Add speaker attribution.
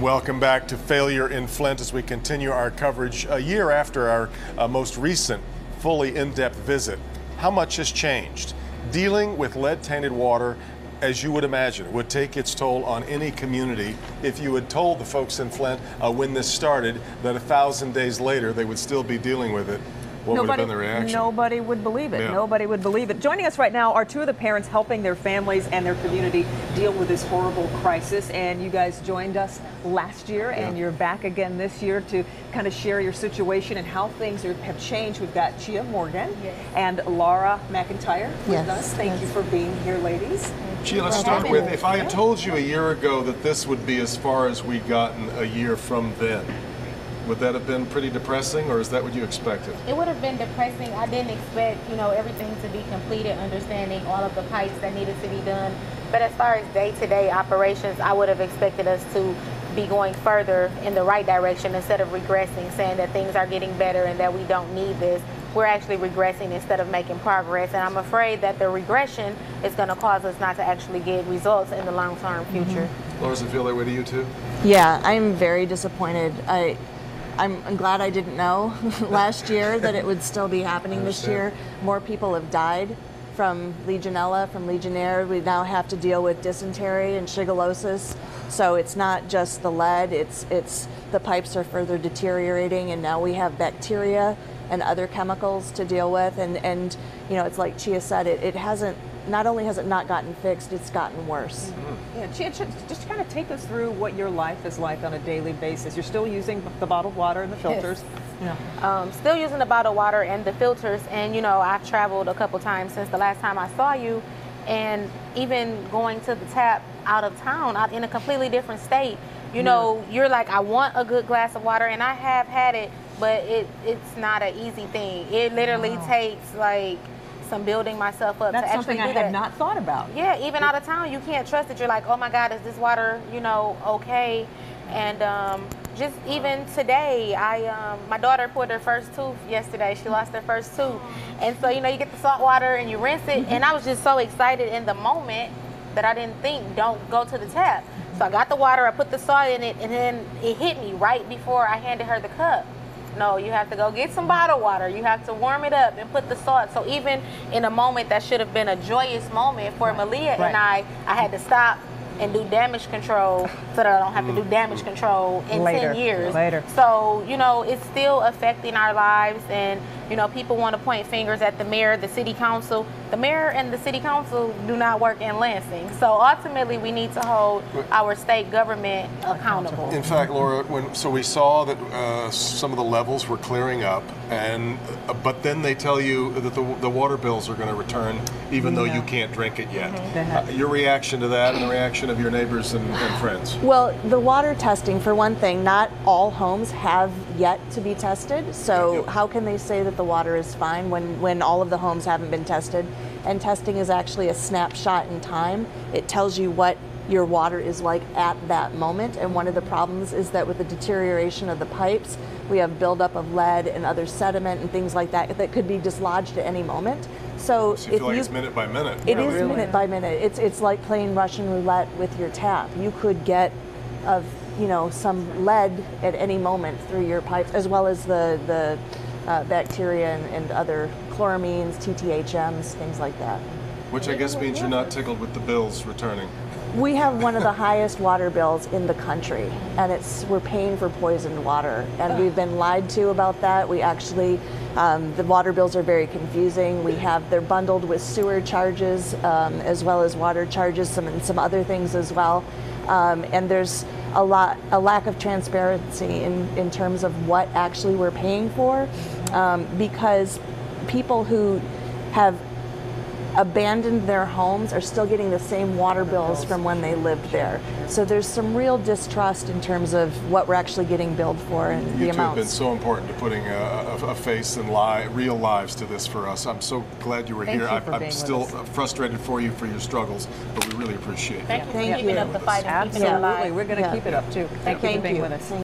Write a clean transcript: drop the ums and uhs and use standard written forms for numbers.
Speaker 1: Welcome back to Failure in Flint as we continue our coverage a year after our most recent fully in-depth visit. How much has changed? Dealing with lead-tainted water, as you would imagine, would take its toll on any community. If you had told the folks in Flint when this started that 1,000 days later they would still be dealing with it, what would have been the reaction?
Speaker 2: Nobody would believe it.
Speaker 1: Yeah.
Speaker 2: Nobody would believe it. Joining us right now are two of the parents helping their families and their community deal with this horrible crisis. And you guys joined us last year, and you're back again this year to kind of share your situation and how things have changed. We've got Chia Morgan and Laura McIntyre with us. Thank you for being here, ladies.
Speaker 1: Chia, let's start with, if I had told you a year ago that this would be as far as we'd gotten a year from then, would that have been pretty depressing, or is that what you expected?
Speaker 3: It would have been depressing. I didn't expect, everything to be completed, understanding all of the pipes that needed to be done. But as far as day-to-day operations, I would have expected us to be going further in the right direction instead of regressing, saying that things are getting better and that we don't need this. We're actually regressing instead of making progress. And I'm afraid that the regression is going to cause us not to actually get results in the long-term future.
Speaker 1: Laura, does it feel that way to you too?
Speaker 4: Yeah, I'm very disappointed. I'm glad I didn't know last year that it would still be happening this year. More people have died from Legionella, from Legionnaire. We now have to deal with dysentery and shigellosis. So it's not just the lead, it's the pipes are further deteriorating, and now we have bacteria and other chemicals to deal with. And it's like Chia said, it hasn't, not only has it not gotten fixed, it's gotten worse.
Speaker 2: Yeah, Chia, just kind of take us through what your life is like on a daily basis. You're still using the bottled water and the filters.
Speaker 3: Yes. Still using the bottled water and the filters. And I've traveled a couple times since the last time I saw you, and even going to the tap out of town, out in a completely different state. You're like, I want a good glass of water, and I have had it, but it's not an easy thing. It literally takes like some building myself up to actually do that.
Speaker 2: That's something I had not thought about.
Speaker 3: Yeah, even out of town, you can't trust it. You're like, oh my God, is this water, okay? And just even today, my daughter pulled her first tooth yesterday. She lost her first tooth. And so, you get the salt water and you rinse it. And I was just so excited in the moment that I didn't think, don't go to the tap. So I got the water, I put the salt in it, and then it hit me right before I handed her the cup. No, you have to go get some bottled water. You have to warm it up and put the salt. So even in a moment that should have been a joyous moment for Malia and I had to stop and do damage control so that I don't have to do damage control in 10 years. So, it's still affecting our lives, and, people want to point fingers at the mayor, the city council. The mayor and the city council do not work in Lansing. So ultimately, we need to hold our state government accountable.
Speaker 1: In fact, Laura, so we saw that some of the levels were clearing up, but then they tell you that the water bills are going to return, even though you can't drink it yet. Your reaction to that, and the reaction of your neighbors and friends?
Speaker 4: Well, the water testing, for one thing, not all homes have yet to be tested. So how can they say that the water is fine when all of the homes haven't been tested? And testing is actually a snapshot in time. It tells you what your water is like at that moment. And one of the problems is that with the deterioration of the pipes, we have buildup of lead and other sediment and things like that that could be dislodged at any moment. So
Speaker 1: you feel like it's minute by minute.
Speaker 4: It is minute by minute. It's like playing Russian roulette with your tap. You could get some lead at any moment through your pipes, as well as the bacteria and other chloramines, TTHMs, things like that.
Speaker 1: Which I guess means you're not tickled with the bills returning.
Speaker 4: We have one of the highest water bills in the country, and we're paying for poisoned water, and we've been lied to about that. We actually, the water bills are very confusing. They're bundled with sewer charges as well as water charges, and some other things as well. And there's a lack of transparency in terms of what actually we're paying for, because people who have abandoned their homes are still getting the same water bills from when they lived there. So there's some real distrust in terms of what we're actually getting billed for and the amounts. You two have been
Speaker 1: so important to putting a face and real lives to this for us. I'm so glad you were here. I'm still frustrated for you for your struggles, but we really appreciate it.
Speaker 3: Thank you for keeping up the fight and keeping it alive.
Speaker 2: Absolutely, we're going to keep it up too. Thank you for being with us.